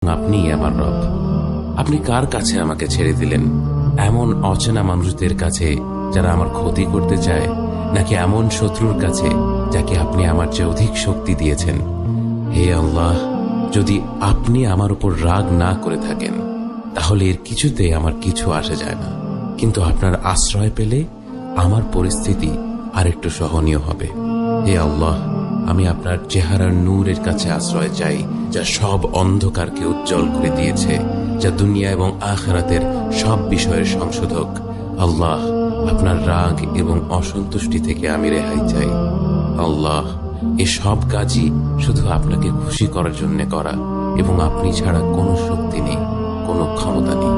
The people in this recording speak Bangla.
আপনিই আমার রব। আপনি কার কাছে আমাকে ছেড়ে দিলেন? এমন অচেনা মানুষদের কাছে যারা আমার ক্ষতি করতে চায়, নাকি এমন শত্রুর কাছে যাকে আপনি আমার চেয়ে অধিক শক্তি দিয়েছেন? হে আল্লাহ, যদি আপনি আমার উপর রাগ না করে থাকেন তাহলে এর কিছুতে আমার কিছু আসে যায় না, কিন্তু আপনার আশ্রয় পেলে আমার পরিস্থিতি আরেকটু সহনীয় হবে। হে আল্লাহ, আমি আপনার চেহারার নূরের কাছে আশ্রয় চাই, যা সব অন্ধকারকে উজ্জ্বল করে দিয়েছে, যা দুনিয়া এবং আখিরাতের সব বিষয়ের সংশোধক। আল্লাহ, আপনার রাগ এবং অসন্তুষ্টি থেকে আমি রেহাই চাই। আল্লাহ, এ সব কাজই শুধু আপনাকে খুশি করার জন্য করা, এবং আপনি ছাড়া কোনো শক্তি নেই, কোনো ক্ষমতা নেই।